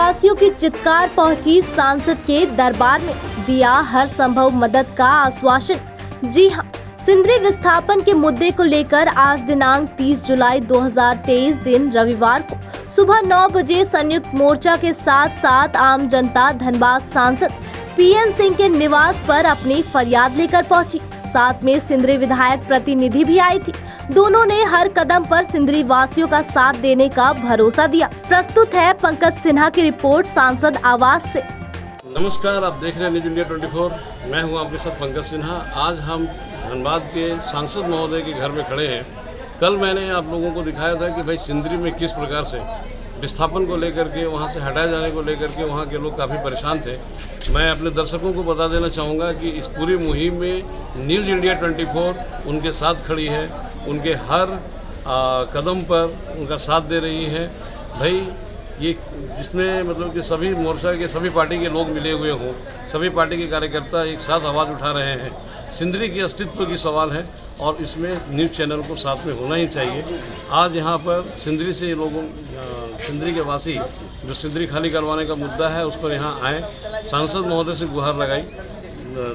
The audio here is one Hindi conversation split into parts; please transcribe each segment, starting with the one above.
वासियों की चित्कार पहुंची सांसद के दरबार में, दिया हर संभव मदद का आश्वासन। जी हां, सिंदरी विस्थापन के मुद्दे को लेकर आज दिनांक 30 जुलाई 2023 दिन रविवार को सुबह 9 बजे संयुक्त मोर्चा के साथ साथ आम जनता धनबाद सांसद पीएन सिंह के निवास पर अपनी फरियाद लेकर पहुंची। साथ में सिंदरी विधायक प्रतिनिधि भी आई थी। दोनों ने हर कदम पर सिंदरी वासियों का साथ देने का भरोसा दिया। प्रस्तुत है पंकज सिन्हा की रिपोर्ट सांसद आवास से। नमस्कार, आप देख रहे हैं न्यूज इंडिया 24। मैं हूं आपके साथ पंकज सिन्हा। आज हम धनबाद के सांसद महोदय के घर में खड़े हैं। कल मैंने आप लोगों को दिखाया था कि भाई सिंदरी में किस प्रकार से विस्थापन को लेकर के, वहाँ से हटाए जाने को लेकर के वहाँ के लोग काफ़ी परेशान थे। मैं अपने दर्शकों को बता देना चाहूँगा कि इस पूरी मुहिम में न्यूज़ इंडिया 24 उनके साथ खड़ी है, उनके हर कदम पर उनका साथ दे रही है। भाई ये जिसमें मतलब कि सभी मोर्चा के सभी पार्टी के लोग मिले हुए हों, सभी पार्टी के कार्यकर्ता एक साथ आवाज़ उठा रहे हैं। सिंदरी के अस्तित्व की सवाल है और इसमें न्यूज़ चैनल को साथ में होना ही चाहिए। आज यहाँ पर सिंदरी से लोगों सिंदरी के वासी जो सिंदरी खाली करवाने का मुद्दा है उस पर यहाँ आए, सांसद महोदय से गुहार लगाई।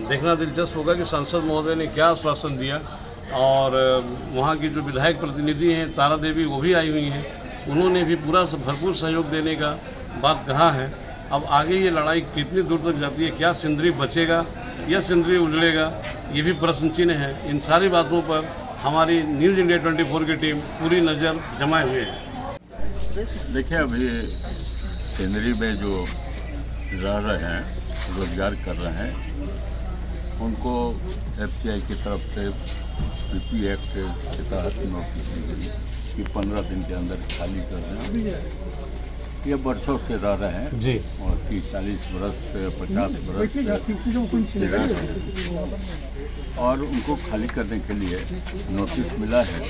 देखना दिलचस्प होगा कि सांसद महोदय ने क्या आश्वासन दिया। और वहाँ की जो विधायक प्रतिनिधि हैं तारा देवी, वो भी आई हुई हैं, उन्होंने भी पूरा भरपूर सहयोग देने का बात कहा है। अब आगे ये लड़ाई कितनी दूर तक जाती है, क्या सिंदरी बचेगा या सिंदरी उजड़ेगा, ये भी प्रश्न चिन्ह है। इन सारी बातों पर हमारी न्यूज़ इंडिया 24 की टीम पूरी नज़र जमाए हुए है। देखिए, अभी सिंदरी में जो रह रहे हैं, रोजगार कर रहे हैं, उनको एफसीआई की तरफ से पीपी एक्ट के तहत नोटिस दी गई कि 15 दिन के अंदर खाली कर दें। ये वर्षों से रह रहे हैं जी, और 30-40 बरस 50 बरस से रह रहे हैं और उनको खाली करने के लिए नोटिस मिला है।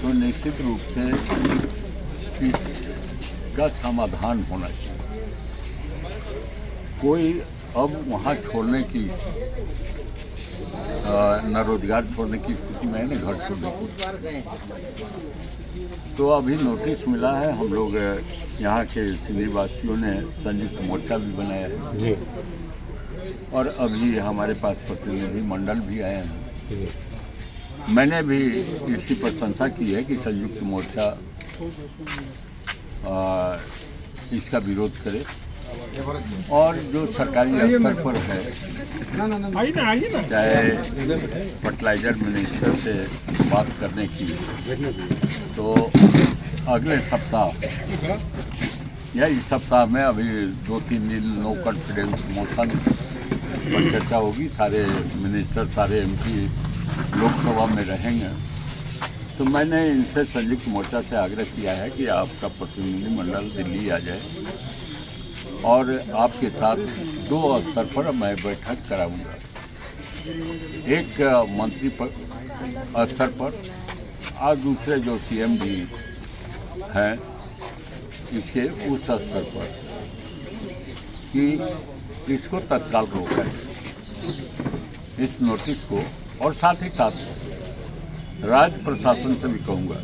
तो निश्चित रूप से इसका समाधान होना चाहिए। कोई अब वहाँ छोड़ने की न रोजगार छोड़ने की स्थिति में है, न घर छोड़ने की। तो अभी नोटिस मिला है। हम लोग यहाँ के सिंदरी वासियों ने संयुक्त मोर्चा भी बनाया है जी, और अभी हमारे पास प्रतिनिधि मंडल भी आए हैं। मैंने भी इसकी प्रशंसा की है कि संयुक्त मोर्चा इसका विरोध करे, और जो सरकारी स्तर पर है, चाहे फर्टिलाइजर मिनिस्टर से बात करने की, तो अगले सप्ताह या इस सप्ताह में अभी 2-3 दिन नो कॉन्फिडेंस मोशन पर चर्चा होगी। सारे मिनिस्टर, सारे एमपी लोकसभा में रहेंगे। तो मैंने इनसे संयुक्त मोर्चा से आग्रह किया है कि आपका प्रतिनिधिमंडल दिल्ली आ जाए और आपके साथ 2 स्तर पर मैं बैठक कराऊंगा। एक मंत्री स्तर पर और दूसरे जो सीएमडी हैं इसके उस स्तर पर, कि इसको तत्काल रोका है, इस नोटिस को। और साथ ही साथ राज्य प्रशासन से भी कहूँगा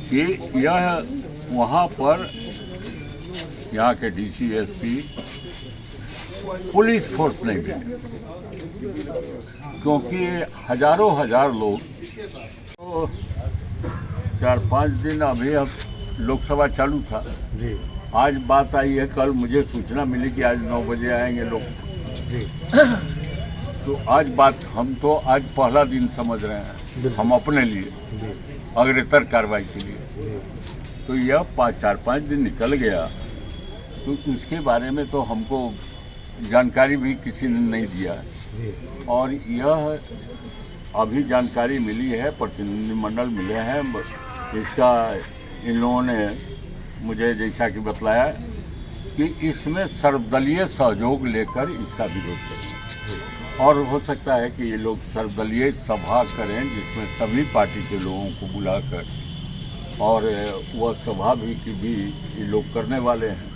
कि यह वहाँ पर यहाँ के डीसी, एसपी, पुलिस फोर्स नहीं मिले, क्योंकि हजार लोग। तो 4-5 दिन अभी अब लोकसभा चालू था जी। आज बात आई है, कल मुझे सूचना मिली कि आज 9 बजे आएंगे लोग जी। तो आज बात, हम तो आज पहला दिन समझ रहे हैं हम अपने लिए अग्रेतर कार्रवाई के लिए। तो यह 4-5 दिन निकल गया, तो उसके बारे में तो हमको जानकारी भी किसी ने नहीं दिया है। और यह अभी जानकारी मिली है, प्रतिनिधिमंडल मिले हैं, इसका इन लोगों ने मुझे जैसा कि बतलाया कि इसमें सर्वदलीय सहयोग लेकर इसका विरोध करें। और हो सकता है कि ये लोग सर्वदलीय सभा करें जिसमें सभी पार्टी के लोगों को बुलाकर, और वह सभा भी ये लोग करने वाले हैं।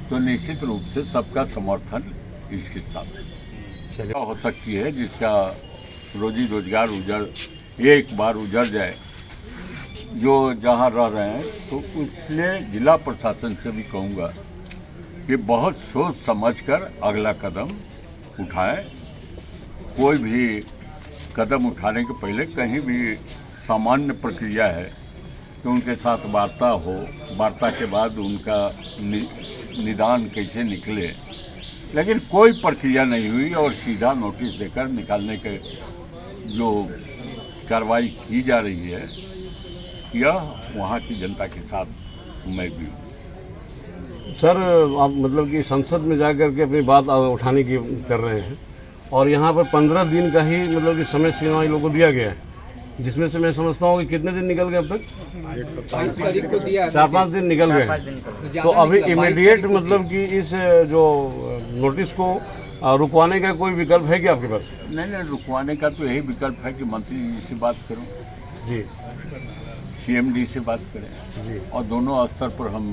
तो निश्चित रूप से सबका समर्थन इसके साथ है। हो सकती है जिसका रोजी रोजगार एक बार उजड़ जाए, जो जहाँ रह रहे हैं, तो इसलिए जिला प्रशासन से भी कहूँगा कि बहुत सोच समझकर अगला कदम उठाएं। कोई भी कदम उठाने के पहले कहीं भी सामान्य प्रक्रिया है कि उनके साथ वार्ता हो, वार्ता के बाद उनका निदान कैसे निकले, लेकिन कोई प्रक्रिया नहीं हुई और सीधा नोटिस देकर निकालने के जो कार्रवाई की जा रही है, यह वहाँ की जनता के साथ मैं भी हूँ। सर, आप मतलब कि संसद में जाकर के अपनी बात उठाने की कर रहे हैं और यहाँ पर 15 दिन का ही मतलब कि समय सीमा इन लोगों को दिया गया है, जिसमें से मैं समझता हूँ कि कितने दिन निकल गए अब तक? 4-5 दिन निकल गए। तो अभी इमीडिएट मतलब कि इस जो नोटिस को रुकवाने का कोई विकल्प है क्या आपके पास? नहीं, रुकवाने का तो यही विकल्प है कि मंत्री जी से बात करो जी, CMD से बात करें जी, और दोनों स्तर पर हम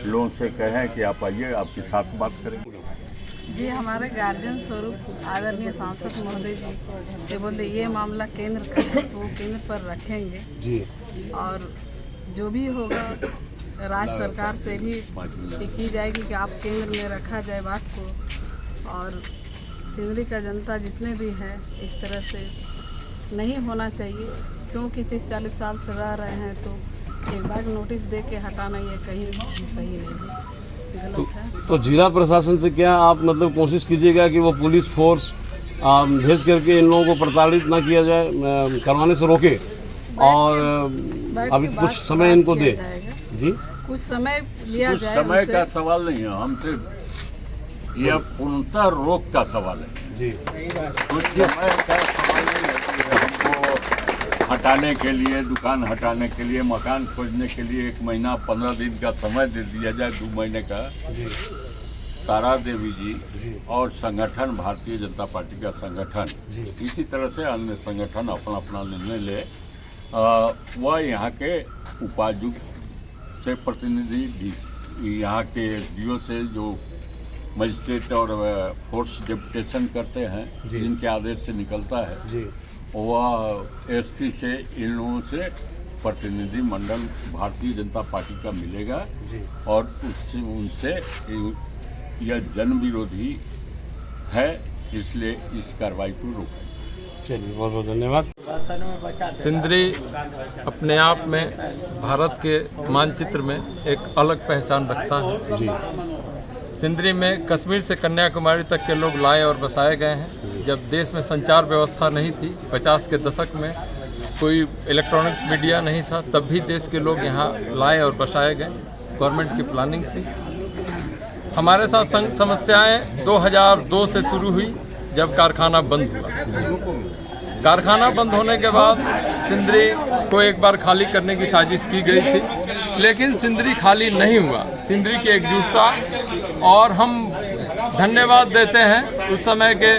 लोगों से कहें कि आप आइए, आपके साथ बात करेंगे। जी, हमारे गार्जियन स्वरूप आदरणीय सांसद महोदय जी बोलते ये मामला केंद्र का है तो वो केंद्र पर रखेंगे जी, और जो भी होगा राज्य सरकार से भी की जाएगी कि आप केंद्र में रखा जाए बात को। और सिंदरी का जनता जितने भी हैं इस तरह से नहीं होना चाहिए, क्योंकि 30-40 साल से रह रहे हैं तो एक बार नोटिस दे के हटाना ये कहीं भी सही नहीं है, गलत है। तो जिला प्रशासन से क्या आप मतलब कोशिश कीजिएगा कि वो पुलिस फोर्स भेज करके इन लोगों को प्रताड़ित ना किया जाए, करवाने से रोके और अभी कुछ समय इनको दे जी, कुछ समय लिया जाए। कुछ समय का सवाल नहीं है, हमसे यह पूर्णतः रोक का सवाल है जी। कुछ समय का सवाल नहीं है कि हमको हटाने के लिए, दुकान हटाने के लिए, मकान खोजने के लिए 1 महीना 15 दिन का समय दे दिया जाए, 2 महीने का। तारा देवी जी और संगठन, भारतीय जनता पार्टी का संगठन, इसी तरह से अन्य संगठन अपना अपना निर्णय ले। वह यहाँ के उपायुक्त से प्रतिनिधि, यहाँ के DO से जो मजिस्ट्रेट और फोर्स डेपुटेशन करते हैं, जिनके आदेश से निकलता है, वह SP से इन लोगों से प्रतिनिधि मंडल भारतीय जनता पार्टी का मिलेगा और उससे उनसे यह जन विरोधी है, इसलिए इस कार्रवाई को रोकें। चलिए, बहुत बहुत धन्यवाद। सिंदरी अपने आप में भारत के मानचित्र में एक अलग पहचान रखता है जी। सिंदरी में कश्मीर से कन्याकुमारी तक के लोग लाए और बसाए गए हैं। जब देश में संचार व्यवस्था नहीं थी, 50 के दशक में कोई इलेक्ट्रॉनिक्स मीडिया नहीं था, तब भी देश के लोग यहाँ लाए और बसाए गए। गवर्नमेंट की प्लानिंग थी। हमारे साथ समस्याएं 2002 से शुरू हुई, जब कारखाना बंद हुआ। कारखाना बंद होने के बाद सिंदरी को एक बार खाली करने की साजिश की गई थी, लेकिन सिंदरी खाली नहीं हुआ। सिंदरी की एकजुटता, और हम धन्यवाद देते हैं उस समय के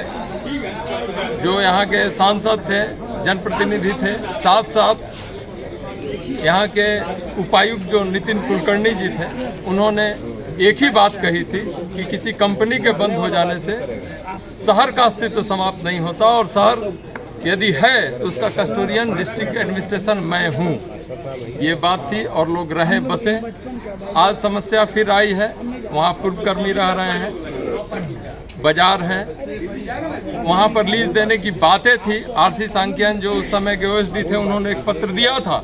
जो यहाँ के सांसद थे, जनप्रतिनिधि थे, साथ साथ यहाँ के उपायुक्त जो नितिन कुलकर्णी जी थे, उन्होंने एक ही बात कही थी कि किसी कंपनी के बंद हो जाने से शहर का अस्तित्व समाप्त नहीं होता, और शहर यदि है तो उसका कस्टोडियन डिस्ट्रिक्ट एडमिनिस्ट्रेशन मैं हूँ। ये बात थी और लोग रहे बसे। आज समस्या फिर आई है, वहाँ पूर्वकर्मी रह रहे हैं, बाजार है, वहाँ पर लीज देने की बातें थी। RC सांख्यन जो उस समय के OSD थे, उन्होंने एक पत्र दिया था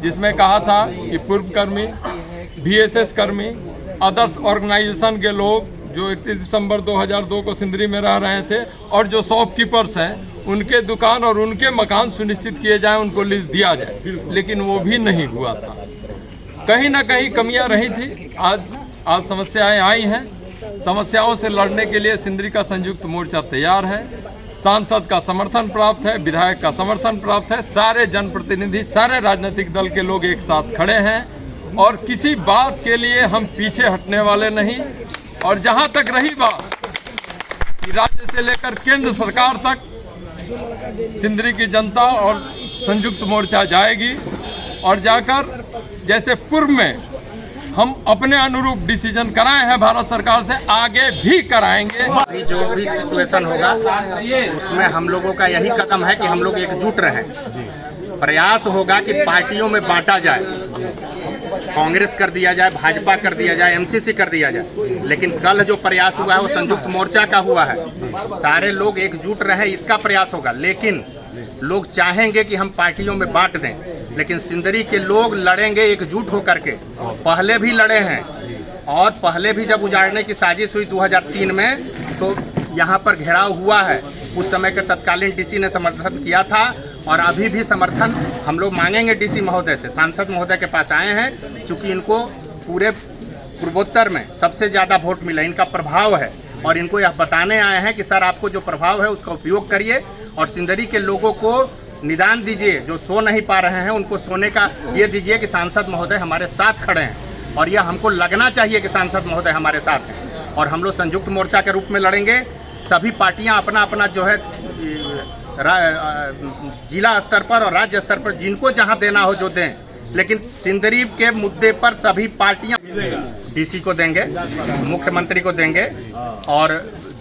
जिसमें कहा था कि पूर्वकर्मी, VSS कर्मी, अदर्स ऑर्गेनाइजेशन के लोग जो 31 दिसंबर 2002 को सिंदरी में रह रहे थे और जो शॉपकीपर्स हैं, उनके दुकान और उनके मकान सुनिश्चित किए जाएं, उनको लीज दिया जाए, लेकिन वो भी नहीं हुआ था। कहीं ना कहीं कमियां रही थी। आज समस्याएं आई हैं। समस्याओं से लड़ने के लिए सिंदरी का संयुक्त मोर्चा तैयार है। सांसद का समर्थन प्राप्त है, विधायक का समर्थन प्राप्त है, सारे जनप्रतिनिधि, सारे राजनीतिक दल के लोग एक साथ खड़े हैं और किसी बात के लिए हम पीछे हटने वाले नहीं। और जहां तक रही बात कि राज्य से लेकर केंद्र सरकार तक सिंदरी की जनता और संयुक्त मोर्चा जाएगी, और जाकर जैसे पूर्व में हम अपने अनुरूप डिसीजन कराए हैं भारत सरकार से, आगे भी कराएंगे। अभी जो भी सिचुएशन होगा उसमें हम लोगों का यही कदम है कि हम लोग एकजुट रहें प्रयास होगा कि पार्टियों में बांटा जाए, कांग्रेस कर दिया जाए, भाजपा कर दिया जाए, एमसीसी कर दिया जाए। लेकिन कल जो प्रयास हुआ है वो संयुक्त मोर्चा का हुआ है, सारे लोग एकजुट रहे, इसका प्रयास होगा। लेकिन लोग चाहेंगे कि हम पार्टियों में बांट दें, लेकिन सिंदरी के लोग लड़ेंगे एकजुट होकर के। पहले भी लड़े हैं, और पहले भी जब उजाड़ने की साजिश हुई 2003 में, तो यहाँ पर घेराव हुआ है। उस समय के तत्कालीन डीसी ने समर्थन किया था, और अभी भी समर्थन हम लोग मांगेंगे डीसी महोदय से। सांसद महोदय के पास आए हैं, चूँकि इनको पूरे पूर्वोत्तर में सबसे ज़्यादा वोट मिला, इनका प्रभाव है, और इनको यह बताने आए हैं कि सर आपको जो प्रभाव है उसका उपयोग करिए, और सिंदरी के लोगों को निदान दीजिए। जो सो नहीं पा रहे हैं उनको सोने का ये दीजिए कि सांसद महोदय हमारे साथ खड़े हैं, और यह हमको लगना चाहिए कि सांसद महोदय हमारे साथ हैं। और हम लोग संयुक्त मोर्चा के रूप में लड़ेंगे। सभी पार्टियां अपना अपना जो है जिला स्तर पर और राज्य स्तर पर जिनको जहां देना हो जो दें, लेकिन सिंदरी के मुद्दे पर सभी पार्टियां डीसी को देंगे, मुख्यमंत्री को देंगे, और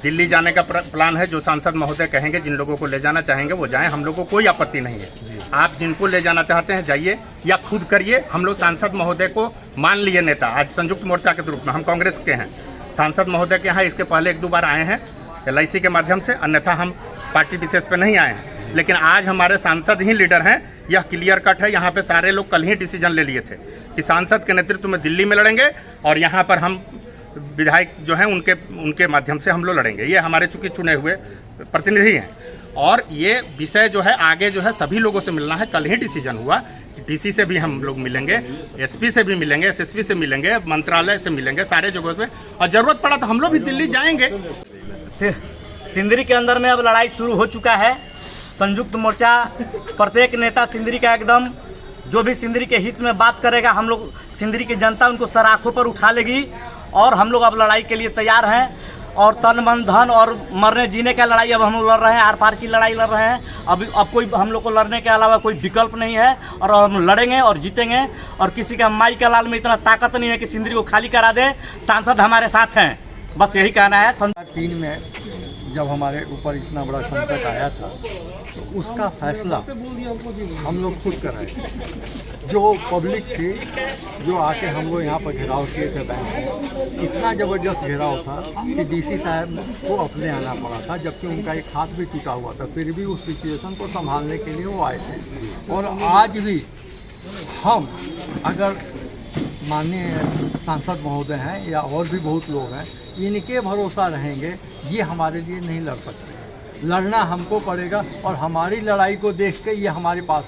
दिल्ली जाने का प्लान है। जो सांसद महोदय कहेंगे, जिन लोगों को ले जाना चाहेंगे वो जाएं, हम लोगों को कोई आपत्ति नहीं है। आप जिनको ले जाना चाहते हैं जाइए, या खुद करिए। हम लोग सांसद महोदय को मान लिए नेता, आज संयुक्त मोर्चा के रूप में हम कांग्रेस के हैं। सांसद महोदय के यहाँ इसके पहले 1-2 बार आए हैं LIC के माध्यम से, अन्यथा हम पार्टी विशेष पे नहीं आए हैं। लेकिन आज हमारे सांसद ही लीडर हैं, यह क्लियर कट है। यहाँ पे सारे लोग कल ही डिसीजन ले लिए थे कि सांसद के नेतृत्व में दिल्ली में लड़ेंगे, और यहाँ पर हम विधायक जो हैं उनके माध्यम से हम लोग लड़ेंगे। ये हमारे चूँकि चुने हुए प्रतिनिधि हैं, और ये विषय जो है आगे जो है सभी लोगों से मिलना है। कल ही डिसीजन हुआ कि डीसी से भी हम लोग मिलेंगे, SP से भी मिलेंगे, SSP से मिलेंगे, मंत्रालय से मिलेंगे, सारे जगहों पे, और ज़रूरत पड़ा तो हम लोग भी दिल्ली जाएंगे। सिंदरी के अंदर में अब लड़ाई शुरू हो चुका है। संयुक्त मोर्चा प्रत्येक नेता सिंदरी का एकदम जो भी सिंदरी के हित में बात करेगा, हम लोग सिंदरी की जनता उनको सराखों पर उठा लेगी, और हम लोग अब लड़ाई के लिए तैयार हैं। और तन मन धन और मरने जीने का लड़ाई अब हम लोग लड़ रहे हैं, आर पार की लड़ाई लड़ रहे हैं। अब कोई हम लोग को लड़ने के अलावा कोई विकल्प नहीं है, और हम लड़ेंगे और जीतेंगे। और किसी का माई का लाल में इतना ताकत नहीं है कि सिंदरी को खाली करा दे। सांसद हमारे साथ हैं, बस यही कहना है। 3 में जब हमारे ऊपर इतना बड़ा संकट आया था, तो उसका फैसला हम लोग खुद कर रहे थे। जो पब्लिक थी, जो आके हम लोग यहाँ पर घेराव किए थे बैंक में, इतना ज़बरदस्त घेराव था कि डीसी साहब को अपने आना पड़ा था, जबकि उनका एक हाथ भी टूटा हुआ था। फिर भी उस सिचुएशन को संभालने के लिए वो आए थे। और आज भी हम अगर माननीय सांसद महोदय हैं या और भी बहुत लोग हैं, इनके भरोसा रहेंगे, ये हमारे लिए नहीं लड़ सकते। लड़ना हमको पड़ेगा, और हमारी लड़ाई को देख के ये हमारे पास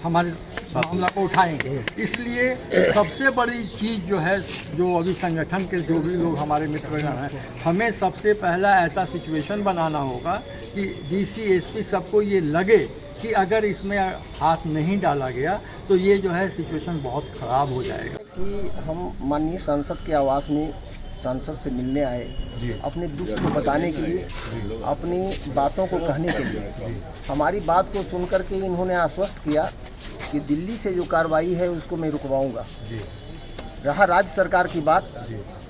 हमारे मामला को उठाएंगे। इसलिए सबसे बड़ी चीज़ जो है, जो अभी संगठन के जो भी लोग हमारे मित्रगण हैं, हमें सबसे पहला ऐसा सिचुएशन बनाना होगा कि DC SP सबको ये लगे कि अगर इसमें हाथ नहीं डाला गया तो ये जो है सिचुएशन बहुत ख़राब हो जाएगा। कि हम माननीय सांसद के आवास में सांसद से मिलने आए, अपने दुख को बताने के लिए, अपनी बातों को कहने के लिए। हमारी बात को सुनकर के इन्होंने आश्वस्त किया कि दिल्ली से जो कार्रवाई है उसको मैं रुकवाऊंगा। रहा राज्य सरकार की बात,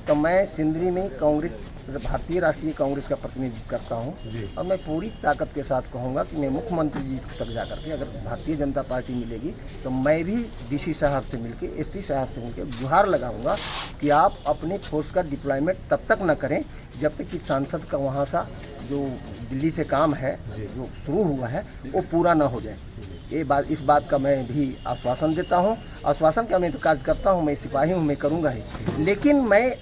तो मैं सिंदरी में कांग्रेस, भारतीय राष्ट्रीय कांग्रेस का प्रतिनिधित्व करता हूं, और मैं पूरी ताकत के साथ कहूंगा कि मैं मुख्यमंत्री जी तक जाकर के, अगर भारतीय जनता पार्टी मिलेगी तो मैं भी DC साहब से मिलके, SP साहब से मिलके गुहार लगाऊंगा कि आप अपने फोर्स का डिप्लॉयमेंट तब तक न करें जब तक कि सांसद का वहाँ सा जो दिल्ली से काम है जो शुरू हुआ है वो पूरा ना हो जाए। इस बात का मैं भी आश्वासन देता हूँ। आश्वासन का मैं तो कार्य करता हूँ, मैं सिपाही हूँ, मैं करूँगा ही। लेकिन मैं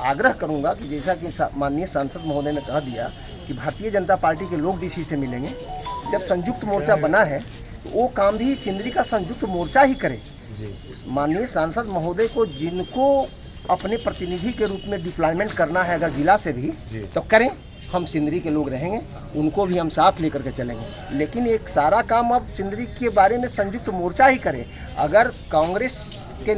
आग्रह करूंगा कि जैसा कि माननीय सांसद महोदय ने कह दिया कि भारतीय जनता पार्टी के लोग डीसी से मिलेंगे, जब संयुक्त मोर्चा बना है तो वो काम भी सिंदरी का संयुक्त मोर्चा ही करे। माननीय सांसद महोदय को जिनको अपने प्रतिनिधि के रूप में डिप्लॉयमेंट करना है अगर जिला से भी, तो करें। हम सिंदरी के लोग रहेंगे, उनको भी हम साथ लेकर के चलेंगे। लेकिन एक सारा काम अब सिंदरी के बारे में संयुक्त मोर्चा ही करे। अगर कांग्रेस के